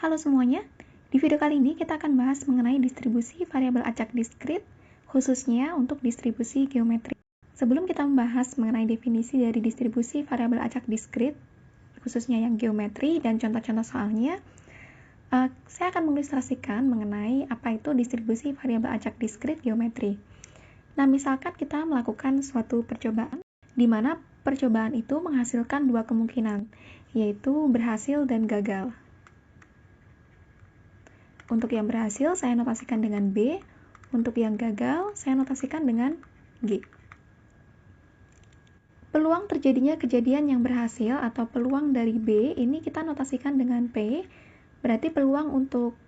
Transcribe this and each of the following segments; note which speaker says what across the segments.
Speaker 1: Halo semuanya, di video kali ini kita akan bahas mengenai distribusi variabel acak diskrit, khususnya untuk distribusi geometri. Sebelum kita membahas mengenai definisi dari distribusi variabel acak diskrit, khususnya yang geometri dan contoh-contoh soalnya, saya akan mengilustrasikan mengenai apa itu distribusi variabel acak diskrit geometri. Nah, misalkan kita melakukan suatu percobaan, di mana percobaan itu menghasilkan dua kemungkinan, yaitu berhasil dan gagal. Untuk yang berhasil, saya notasikan dengan B. Untuk yang gagal, saya notasikan dengan G. Peluang terjadinya kejadian yang berhasil atau peluang dari B, ini kita notasikan dengan P. Berarti peluang untuk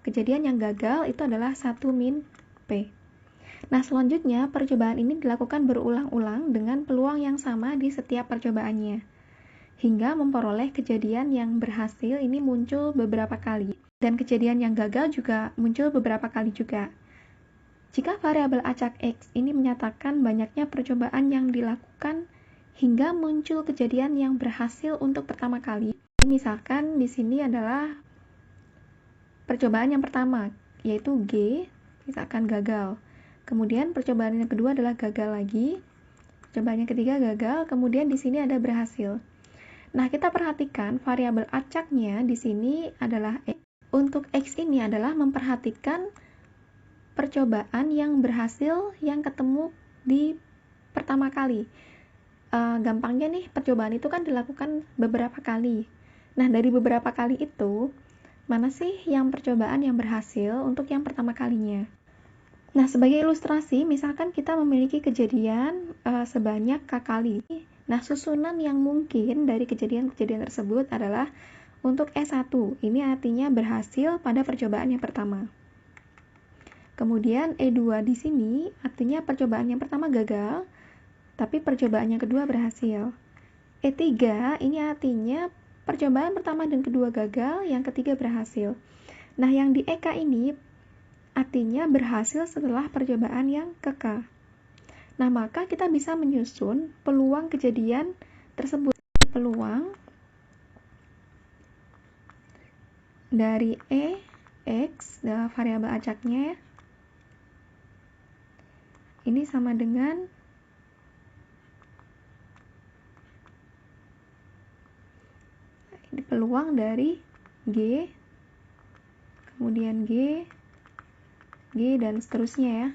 Speaker 1: kejadian yang gagal itu adalah 1 min P. Nah, selanjutnya percobaan ini dilakukan berulang-ulang dengan peluang yang sama di setiap percobaannya, hingga memperoleh kejadian yang berhasil ini muncul beberapa kali. Dan kejadian yang gagal juga muncul beberapa kali juga. Jika variabel acak X ini menyatakan banyaknya percobaan yang dilakukan hingga muncul kejadian yang berhasil untuk pertama kali. Misalkan di sini adalah percobaan yang pertama, yaitu G, misalkan gagal. Kemudian percobaan yang kedua adalah gagal lagi. Percobaan yang ketiga gagal, kemudian di sini ada berhasil. Nah, kita perhatikan variabel acaknya di sini adalah X. Untuk X ini adalah memperhatikan percobaan yang berhasil yang ketemu di pertama kali. Gampangnya nih, percobaan itu kan dilakukan beberapa kali. Nah, dari beberapa kali itu, mana sih yang percobaan yang berhasil untuk yang pertama kalinya? Nah, sebagai ilustrasi, misalkan kita memiliki kejadian sebanyak K kali. Nah, susunan yang mungkin dari kejadian-kejadian tersebut adalah untuk E1, ini artinya berhasil pada percobaan yang pertama. Kemudian E2 di sini artinya percobaan yang pertama gagal, tapi percobaan yang kedua berhasil. E3 ini artinya percobaan pertama dan kedua gagal, yang ketiga berhasil. Nah, yang di EK ini artinya berhasil setelah percobaan yang ke-K. Nah, maka kita bisa menyusun peluang kejadian tersebut. Peluang dari X, variabel acaknya, ini sama dengan peluang dari G, kemudian G, dan seterusnya ya,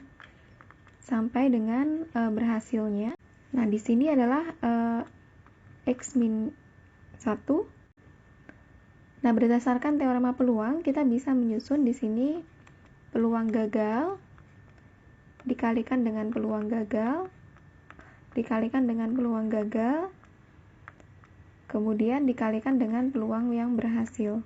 Speaker 1: sampai dengan berhasilnya. Nah, di sini adalah X min 1. Nah, berdasarkan teorema peluang, kita bisa menyusun di sini peluang gagal dikalikan dengan peluang gagal, dikalikan dengan peluang gagal, kemudian dikalikan dengan peluang yang berhasil.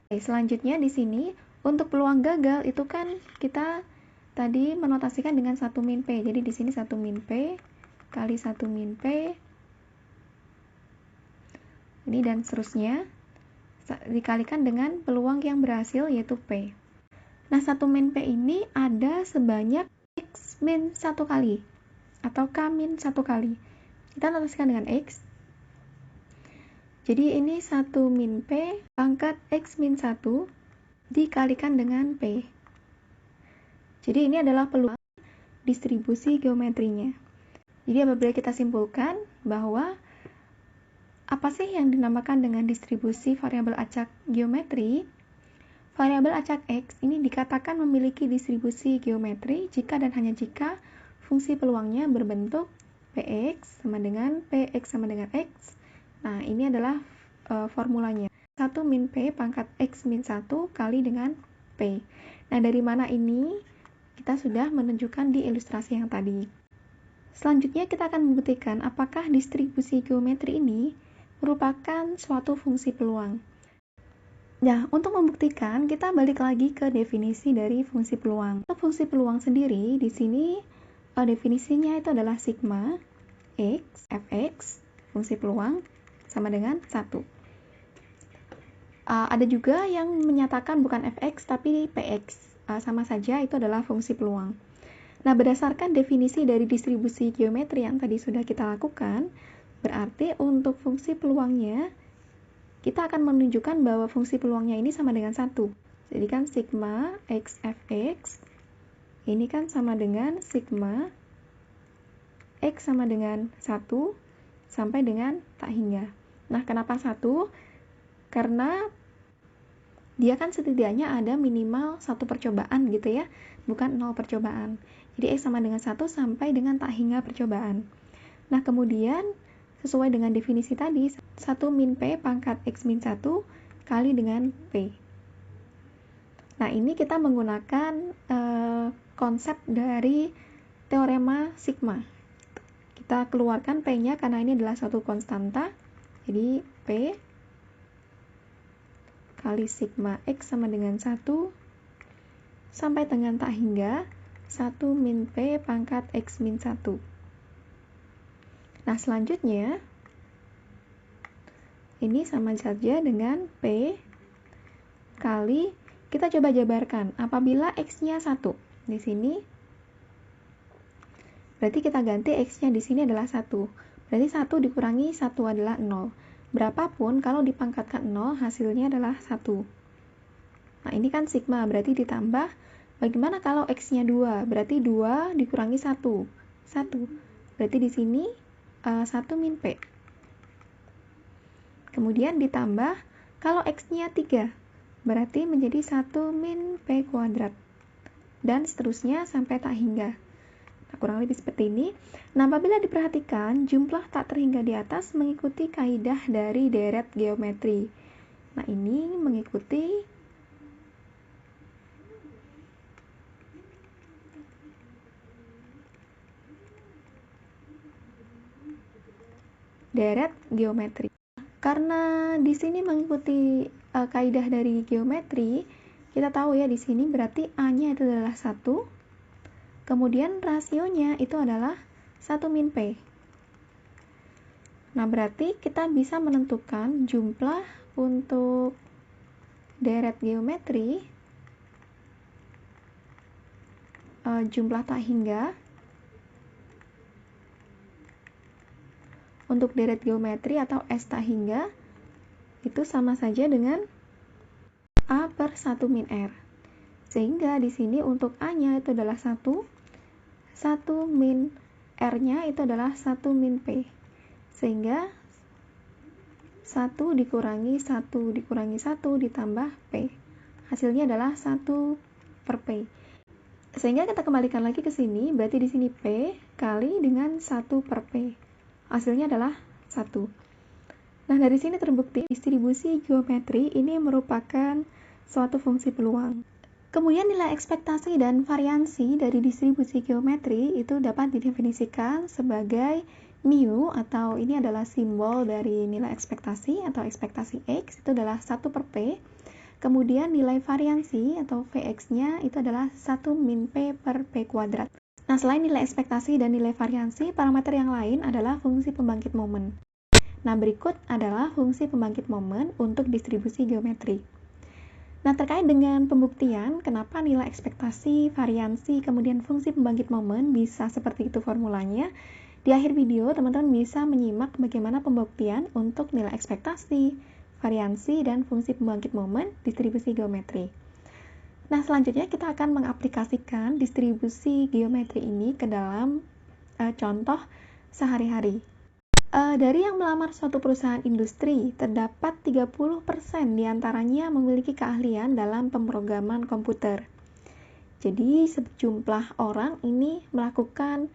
Speaker 1: Oke, selanjutnya di sini, untuk peluang gagal itu kan kita tadi menotasikan dengan 1 min P. Jadi di sini 1 min P kali 1 min P, ini dan seterusnya, dikalikan dengan peluang yang berhasil yaitu P. Nah, 1 min P ini ada sebanyak X min 1 kali atau K min 1 kali. Kita notasikan dengan X. Jadi ini 1 min P pangkat X min 1 dikalikan dengan P. Jadi ini adalah peluang distribusi geometrinya. Jadi apabila kita simpulkan bahwa apa sih yang dinamakan dengan distribusi variabel acak geometri? Variabel acak X ini dikatakan memiliki distribusi geometri jika dan hanya jika fungsi peluangnya berbentuk Px sama dengan Px sama dengan X. Nah, ini adalah formulanya. 1 min P pangkat X min 1 kali dengan P. Nah, dari mana ini? Kita sudah menunjukkan di ilustrasi yang tadi. Selanjutnya kita akan membuktikan apakah distribusi geometri ini merupakan suatu fungsi peluang. Nah, untuk membuktikan, kita balik lagi ke definisi dari fungsi peluang. Untuk fungsi peluang sendiri, di sini definisinya itu adalah sigma X, Fx, fungsi peluang, sama dengan 1. Ada juga yang menyatakan bukan Fx, tapi Px. Sama saja, itu adalah fungsi peluang. Nah, berdasarkan definisi dari distribusi geometri yang tadi sudah kita lakukan, berarti untuk fungsi peluangnya, kita akan menunjukkan bahwa fungsi peluangnya ini sama dengan 1. Jadi kan sigma x fx ini kan sama dengan sigma x sama dengan 1 sampai dengan tak hingga. Nah, kenapa 1? Karena dia kan setidaknya ada minimal 1 percobaan gitu ya, bukan 0 percobaan. Jadi x sama dengan 1 sampai dengan tak hingga percobaan. Nah, kemudian sesuai dengan definisi tadi, 1 min P pangkat x min 1 kali dengan P. Nah, ini kita menggunakan konsep dari teorema sigma. Kita keluarkan P-nya karena ini adalah suatu konstanta. Jadi, P kali sigma X sama dengan 1 sampai dengan tak hingga 1 min P pangkat X min 1. Nah, selanjutnya, ini sama saja dengan P kali, kita coba jabarkan, apabila X-nya 1. Di sini, berarti kita ganti X-nya di sini adalah 1. Berarti 1 dikurangi 1 adalah 0. Berapapun, kalau dipangkatkan 0, hasilnya adalah 1. Nah, ini kan sigma, berarti ditambah. Bagaimana kalau X-nya 2? Berarti 2 dikurangi 1. 1. Berarti di sini 1 min P. Kemudian ditambah, kalau X-nya 3, berarti menjadi 1 min P kuadrat. Dan seterusnya sampai tak hingga. Nah, kurang lebih seperti ini. Nah, apabila diperhatikan, jumlah tak terhingga di atas mengikuti kaidah dari deret geometri. Nah, ini mengikuti deret geometri. Karena di sini mengikuti kaidah dari geometri, kita tahu ya di sini berarti A-nya itu adalah 1. Kemudian rasionya itu adalah 1 min P. Nah, berarti kita bisa menentukan jumlah untuk deret geometri, jumlah tak hingga untuk deret geometri atau S tak hingga itu sama saja dengan A per 1 min R. Sehingga di sini untuk A-nya itu adalah 1, 1 min R-nya itu adalah 1 min P. Sehingga 1 dikurangi 1 dikurangi 1 ditambah P. Hasilnya adalah 1 per P. Sehingga kita kembalikan lagi ke sini, berarti di sini P kali dengan 1 per P. Hasilnya adalah 1. Nah, dari sini terbukti distribusi geometri ini merupakan suatu fungsi peluang. Kemudian nilai ekspektasi dan variansi dari distribusi geometri itu dapat didefinisikan sebagai mu, atau ini adalah simbol dari nilai ekspektasi atau ekspektasi X, itu adalah 1 per P. Kemudian nilai variansi atau Vx-nya itu adalah 1 min P per P kuadrat. Nah, selain nilai ekspektasi dan nilai variansi, parameter yang lain adalah fungsi pembangkit momen. Nah, berikut adalah fungsi pembangkit momen untuk distribusi geometri. Nah, terkait dengan pembuktian, kenapa nilai ekspektasi, variansi, kemudian fungsi pembangkit momen bisa seperti itu formulanya, di akhir video teman-teman bisa menyimak bagaimana pembuktian untuk nilai ekspektasi, variansi, dan fungsi pembangkit momen distribusi geometri. Nah, selanjutnya kita akan mengaplikasikan distribusi geometri ini ke dalam contoh sehari-hari. Dari yang melamar suatu perusahaan industri, terdapat 30% diantaranya memiliki keahlian dalam pemrograman komputer. Jadi, sejumlah orang ini melakukan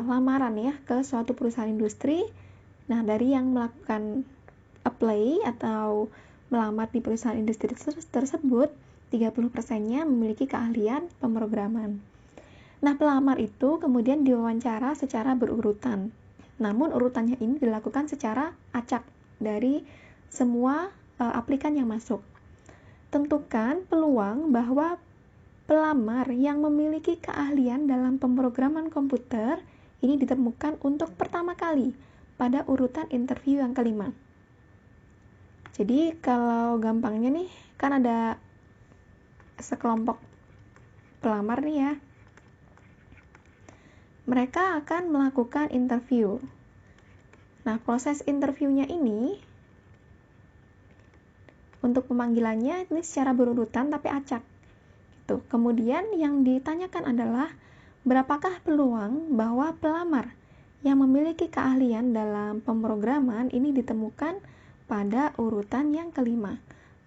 Speaker 1: lamaran ya ke suatu perusahaan industri. Nah, dari yang melakukan apply atau melamar di perusahaan industri tersebut, 30%-nya memiliki keahlian pemrograman. Nah, pelamar itu kemudian diwawancara secara berurutan. Namun, urutannya ini dilakukan secara acak dari semua aplikan yang masuk. Tentukan peluang bahwa pelamar yang memiliki keahlian dalam pemrograman komputer ini ditemukan untuk pertama kali pada urutan interview yang kelima. Jadi, kalau gampangnya nih, kan ada sekelompok pelamar nih ya. Mereka akan melakukan interview. Nah, proses interviewnya ini Untuk pemanggilannya ini secara berurutan tapi acak. Gitu. Kemudian yang ditanyakan adalah berapakah peluang bahwa pelamar yang memiliki keahlian dalam pemrograman ini ditemukan pada urutan yang kelima.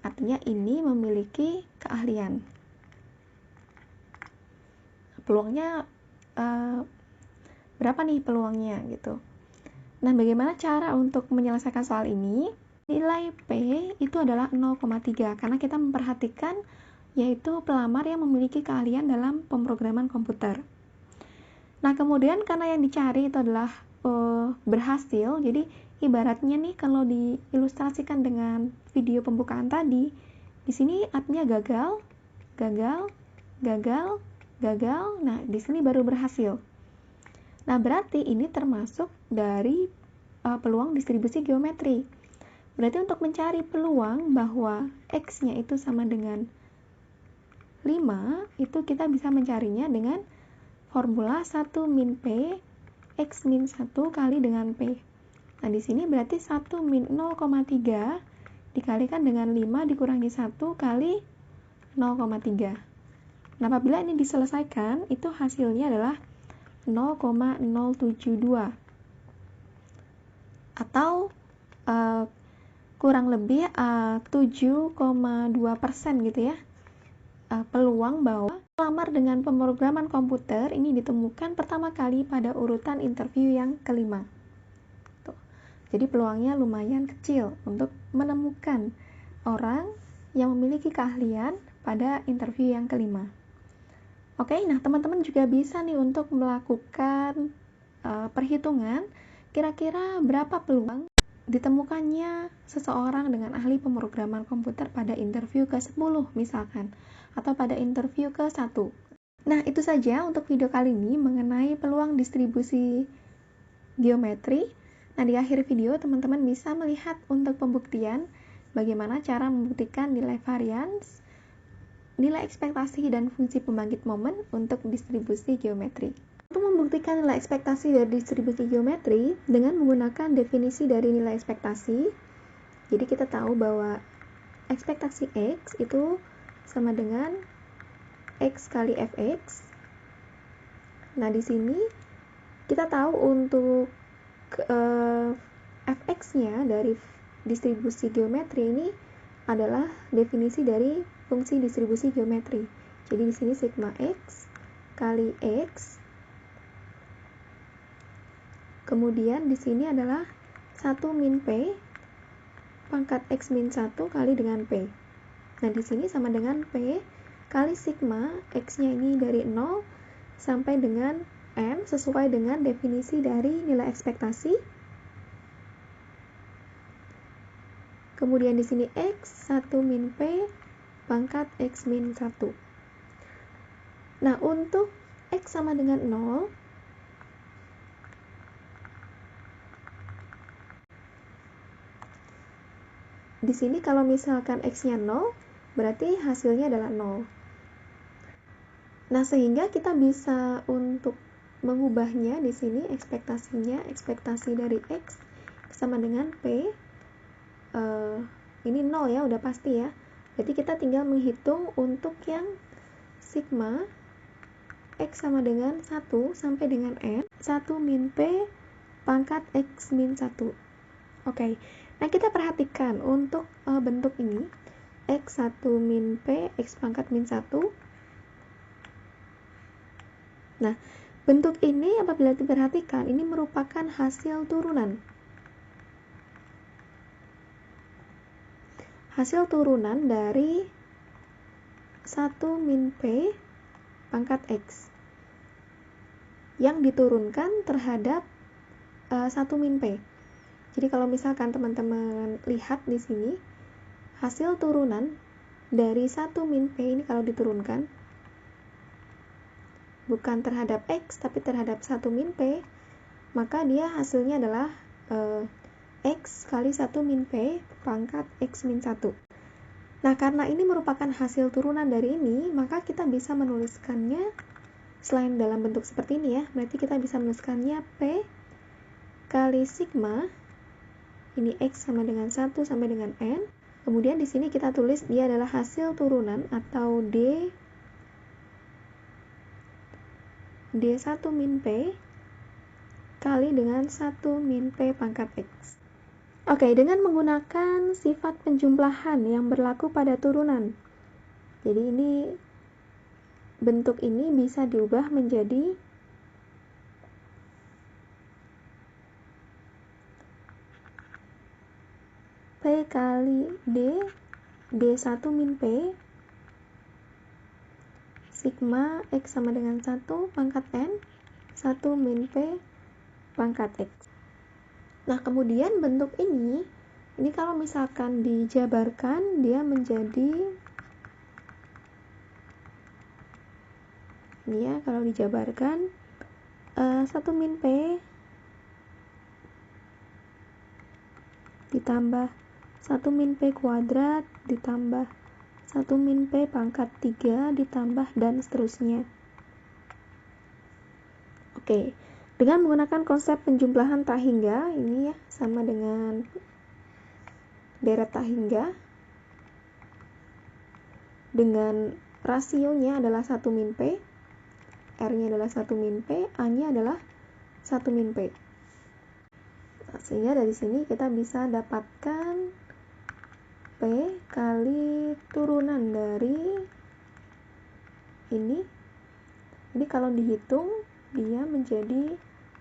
Speaker 1: Artinya ini memiliki keahlian. Peluangnya berapa nih peluangnya gitu. Nah, bagaimana cara untuk menyelesaikan soal ini? Nilai P itu adalah 0,3 karena kita memperhatikan yaitu pelamar yang memiliki keahlian dalam pemrograman komputer. Nah, kemudian karena yang dicari itu adalah berhasil, jadi ibaratnya nih kalau diilustrasikan dengan video pembukaan tadi, di sini artinya gagal, gagal, gagal, gagal. Nah, di sini baru berhasil. Nah, berarti ini termasuk dari peluang distribusi geometri. Berarti untuk mencari peluang bahwa X-nya itu sama dengan 5, itu kita bisa mencarinya dengan formula 1 min P, X min 1 kali dengan P. Nah, di sini berarti 1 min 0,3 dikalikan dengan 5 dikurangi 1 kali 0,3. Nah, apabila ini diselesaikan, itu hasilnya adalah 0,072 atau kurang lebih 7,2% gitu ya. Peluang bahwa pelamar dengan pemrograman komputer ini ditemukan pertama kali pada urutan interview yang kelima. Tuh. Jadi peluangnya lumayan kecil untuk menemukan orang yang memiliki keahlian pada interview yang kelima. Oke, nah teman-teman juga bisa nih untuk melakukan perhitungan kira-kira berapa peluang ditemukannya seseorang dengan ahli pemrograman komputer pada interview ke-10 misalkan, atau pada interview ke-1. Nah, itu saja untuk video kali ini mengenai peluang distribusi geometri. Nah, di akhir video teman-teman bisa melihat untuk pembuktian bagaimana cara membuktikan nilai varians, nilai ekspektasi, dan fungsi pembangkit momen untuk distribusi geometri. Untuk membuktikan nilai ekspektasi dari distribusi geometri dengan menggunakan definisi dari nilai ekspektasi, jadi kita tahu bahwa ekspektasi X itu sama dengan X kali Fx. Nah, di sini kita tahu untuk Fx-nya dari distribusi geometri ini adalah definisi dari fungsi distribusi geometri. Jadi di sini sigma X kali X. Kemudian di sini adalah 1 min P pangkat X min 1 kali dengan P. Nah, di sini sama dengan P kali sigma X-nya ini dari 0 sampai dengan M sesuai dengan definisi dari nilai ekspektasi. Kemudian di sini X 1 min P pangkat X min 1. Nah, untuk X sama dengan 0, di sini kalau misalkan X-nya 0, berarti hasilnya adalah 0. Nah, sehingga kita bisa untuk mengubahnya di sini ekspektasinya, ekspektasi dari X sama dengan P. Ini 0 ya, udah pasti ya. Jadi kita tinggal menghitung untuk yang sigma X sama dengan 1 sampai dengan N, 1 min P pangkat X min 1. Oke. Nah, kita perhatikan untuk bentuk ini, X 1 min P, X pangkat min 1. Nah, bentuk ini apabila diperhatikan, ini merupakan hasil turunan. Hasil turunan dari 1 min P pangkat X yang diturunkan terhadap 1 min P. Jadi kalau misalkan teman-teman lihat di sini, hasil turunan dari 1 min P ini kalau diturunkan, bukan terhadap X, tapi terhadap 1 min P, maka dia hasilnya adalah X kali 1 min P pangkat X min 1. Nah, karena ini merupakan hasil turunan dari ini, maka kita bisa menuliskannya selain dalam bentuk seperti ini ya, berarti kita bisa menuliskannya P kali sigma, ini X sama dengan 1 sampai dengan N, Kemudian di sini kita tulis dia adalah hasil turunan atau D1 min P kali dengan 1 min P pangkat X. Oke, dengan menggunakan sifat penjumlahan yang berlaku pada turunan. Jadi ini bentuk ini bisa diubah menjadi P kali D1 min P sigma X sama dengan 1 pangkat N 1 min P pangkat X. Nah, kemudian bentuk ini kalau misalkan dijabarkan, dia menjadi, ini ya, kalau dijabarkan 1 min P ditambah 1 min P kuadrat ditambah 1 min P pangkat 3 ditambah dan seterusnya. Oke. Dengan menggunakan konsep penjumlahan tak hingga, ini ya, sama dengan deret tak hingga, dengan rasionya adalah 1 min P, R-nya adalah 1 min P, A-nya adalah 1 min P. Nah, sehingga dari sini kita bisa dapatkan P kali turunan dari ini. Jadi kalau dihitung, dia menjadi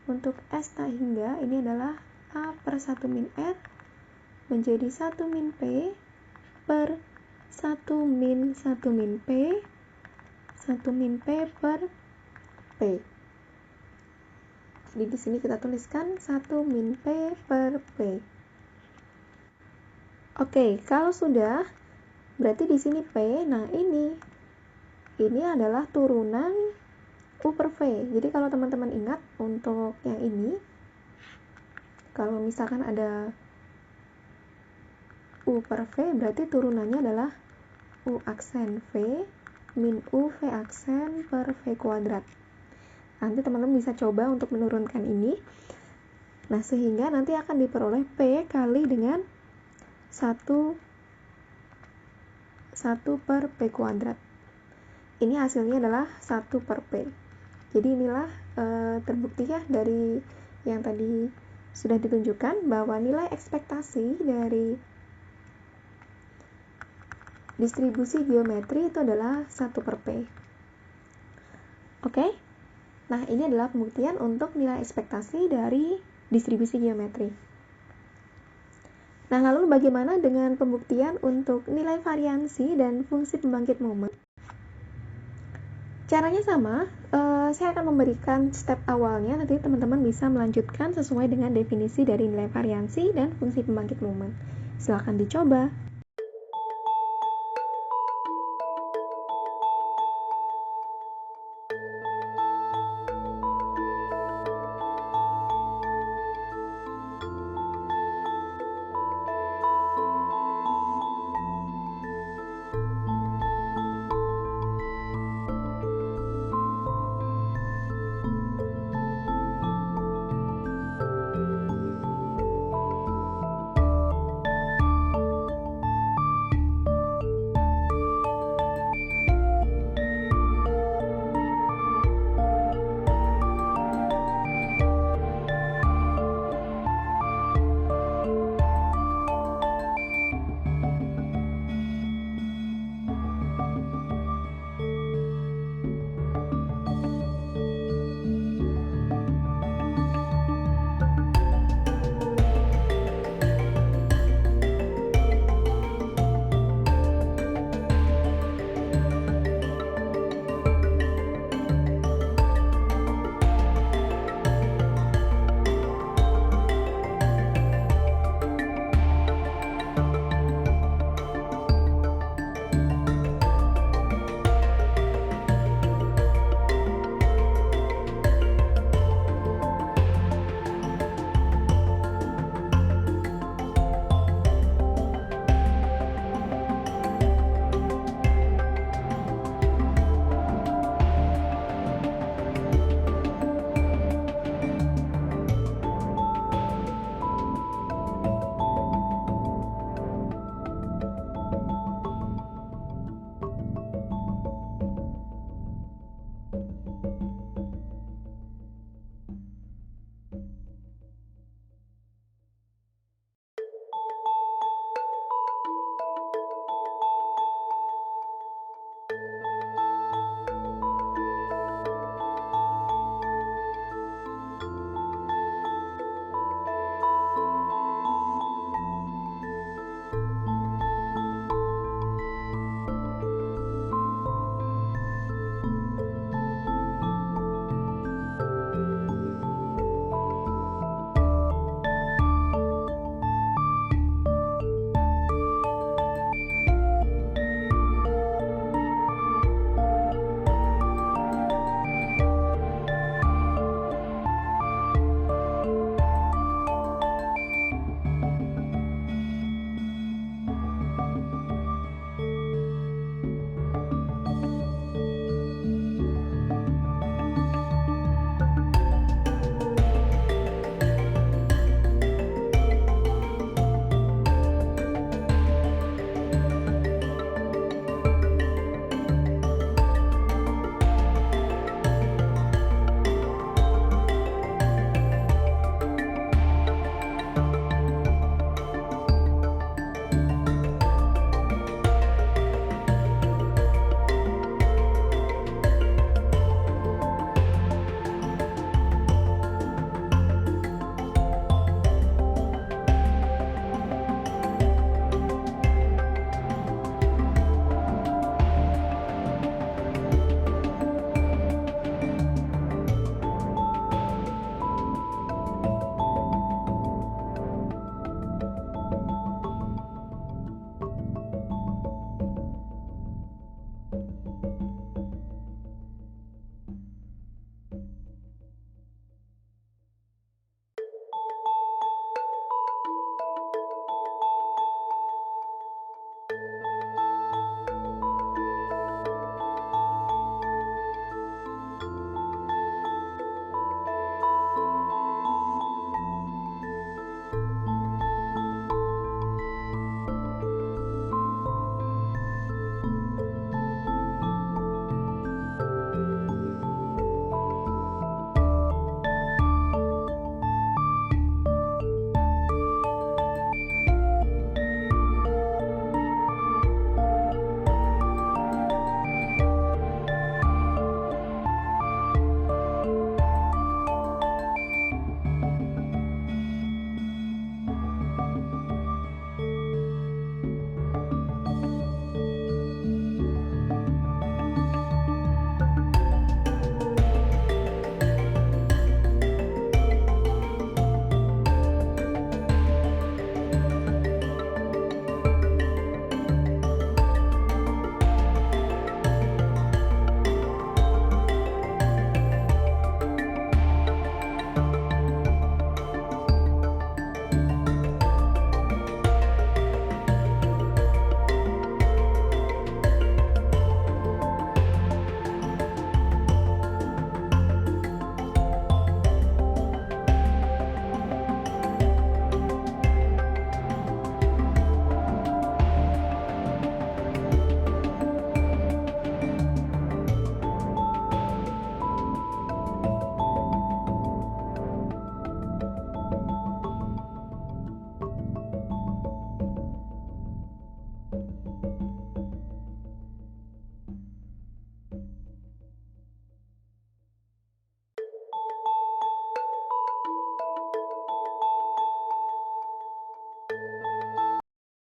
Speaker 1: untuk S tak hingga ini adalah A per 1 min R menjadi 1 min P per 1 min P 1 min P per P. Jadi di sini kita tuliskan 1 min P per P. Oke, kalau sudah berarti di sini P. Nah, ini adalah turunan U per V. Jadi kalau teman-teman ingat untuk yang ini, kalau misalkan ada U per V, berarti turunannya adalah U aksen V min U V aksen per V kuadrat. Nanti teman-teman bisa coba untuk menurunkan ini. Nah, sehingga nanti akan diperoleh P kali dengan 1 per P kuadrat. Ini hasilnya adalah 1 per P. Jadi inilah terbukti ya dari yang tadi sudah ditunjukkan bahwa nilai ekspektasi dari distribusi geometri itu adalah 1 per P. Oke? Nah, ini adalah pembuktian untuk nilai ekspektasi dari distribusi geometri. Nah, lalu bagaimana dengan pembuktian untuk nilai variansi dan fungsi pembangkit momen? Caranya sama, saya akan memberikan step awalnya, nanti teman-teman bisa melanjutkan sesuai dengan definisi dari nilai variansi dan fungsi pembangkit momen. Silakan dicoba.